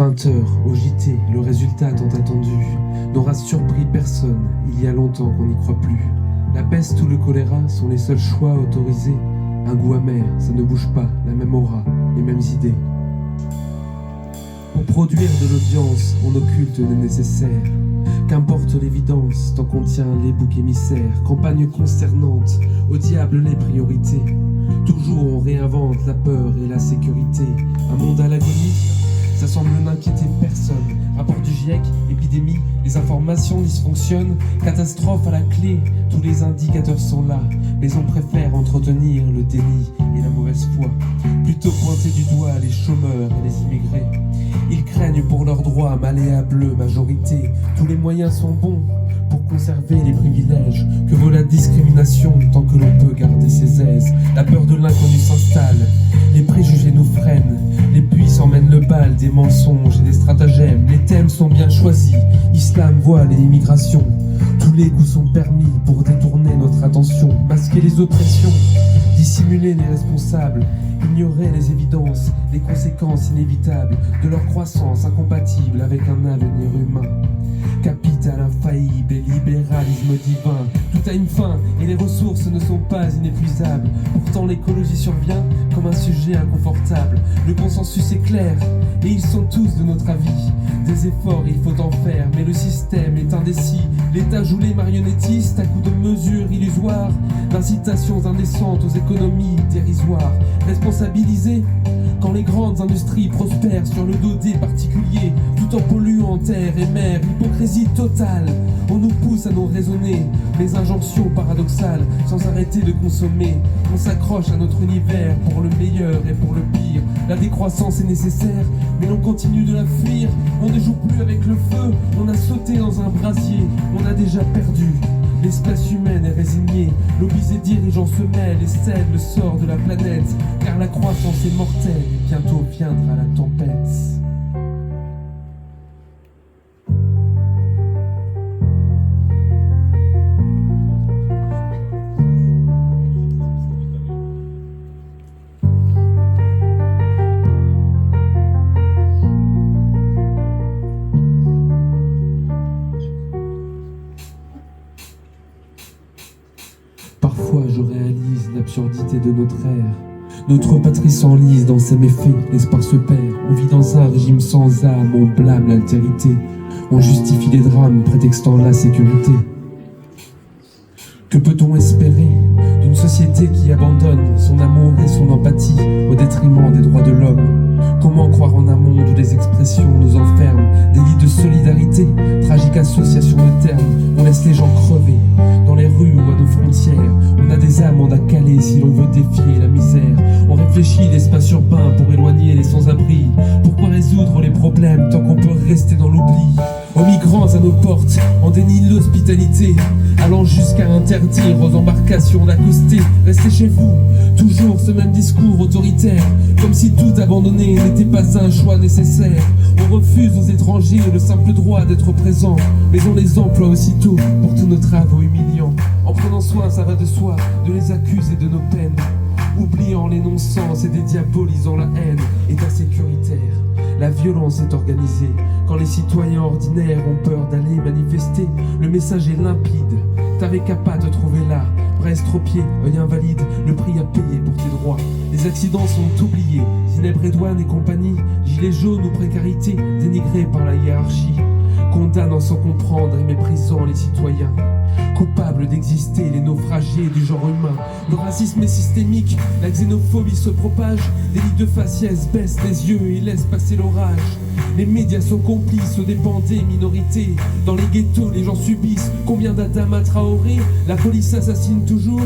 20h, au JT, le résultat tant attendu n'aura surpris personne, il y a longtemps qu'on n'y croit plus. La peste ou le choléra sont les seuls choix autorisés. Un goût amer, ça ne bouge pas, la même aura, les mêmes idées. Pour produire de l'audience, on occulte le nécessaire. Qu'importe l'évidence, tant qu'on tient les boucs émissaires. Campagne concernante, au diable les priorités. Toujours on réinvente la peur et la sécurité. Un monde à l'agonie, ça semble n'inquiéter personne. Rapport du GIEC, épidémie, les informations dysfonctionnent. Catastrophe à la clé, tous les indicateurs sont là. Mais on préfère entretenir le déni et la mauvaise foi. Plutôt pointer du doigt les chômeurs et les immigrés. Ils craignent pour leurs droits, malléable majorité. Tous les moyens sont bons pour conserver les privilèges. Que vaut la discrimination tant que l'on peut garder ses aises. La peur de l'inconnu s'installe, les préjugés nous freinent. Les puissants mènent le bal des mensonges et des stratagèmes. Les thèmes sont bien choisis, islam, voile et immigration. Tous les goûts sont permis pour détourner notre attention. Masquer les oppressions, dissimuler les responsables. Ignorer les évidences, les conséquences inévitables de leur croissance incompatible avec un avenir humain. Capital infaillible et libéralisme divin. Tout a une fin et les ressources ne sont pas inépuisables. Pourtant l'écologie survient comme un sujet inconfortable. Le consensus est clair et ils sont tous de notre avis. Des efforts il faut en faire mais le système est indécis. L'État joue les marionnettistes à coups de mesures illusoires, d'incitations indécentes aux économies dérisoires. Responsabiliser quand les grandes industries prospèrent sur le dos des particuliers, tout en polluant terre et mer. Hypocrisie totale, on nous pousse à nous raisonner, les injonctions paradoxales, sans arrêter de consommer. On s'accroche à notre univers pour le meilleur et pour le pire. La décroissance est nécessaire, mais l'on continue de la fuir. On ne joue plus avec le feu, on a sauté dans un brasier, on a déjà perdu. L'espèce humaine est résignée, lobbies et dirigeants se mêlent et cèdent le sort de la planète. Car la croissance est mortelle et bientôt viendra la tempête. Parfois je réalise l'absurdité de notre ère. Notre patrie s'enlise dans ses méfaits, l'espoir se perd. On vit dans un régime sans âme, on blâme l'altérité. On justifie les drames, prétextant la sécurité. Que peut-on espérer d'une société qui abandonne son amour et son empathie au détriment des droits de l'homme? Comment croire en un monde où les expressions nous enferment? Délit de solidarité, tragique association de termes. On laisse les gens crever dans les rues ou à nos frontières. On a des amendes à caler si l'on veut défier la misère. On réfléchit l'espace urbain pour éloigner les sans-abri. Pourquoi résoudre les problèmes tant qu'on peut rester dans l'oubli? Aux migrants à nos portes, on dénie l'hospitalité, allant jusqu'à interdire aux embarcations d'accoster. Restez chez vous, toujours ce même discours autoritaire, comme si tout abandonner n'était pas un choix nécessaire. On refuse aux étrangers le simple droit d'être présent, mais on les emploie aussitôt pour tous nos travaux humiliants. En prenant soin, ça va de soi, de les accuser de nos peines, oubliant les non-sens et dédiabolisant la haine. État sécuritaire, la violence est organisée. Quand les citoyens ordinaires ont peur d'aller manifester, le message est limpide. T'avais qu'à pas te trouver là, bras estropié, œil invalide, le prix à payer pour tes droits. Les accidents sont oubliés, Zineb Redouane et compagnie, gilets jaunes ou précarité, dénigrés par la hiérarchie. Condamnant sans comprendre et méprisant les citoyens. Coupables d'exister, les naufragés du genre humain. Le racisme est systémique, la xénophobie se propage. Des lits de faciès baissent les yeux et laissent passer l'orage. Les médias sont complices aux dépens des minorités. Dans les ghettos, les gens subissent. Combien d'Adama Traoré? La police assassine toujours.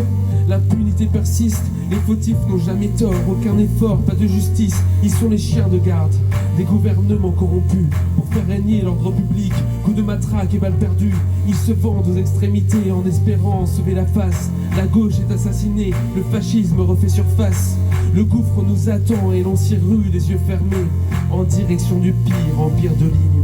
L'impunité persiste, les fautifs n'ont jamais tort. Aucun effort, pas de justice, ils sont les chiens de garde des gouvernements corrompus pour faire régner l'ordre public. Coups de matraque et balles perdues, ils se vendent aux extrémités en espérant sauver la face. La gauche est assassinée, le fascisme refait surface. Le gouffre nous attend et l'on s'y rue les yeux fermés en direction du pire empire de l'ignorance.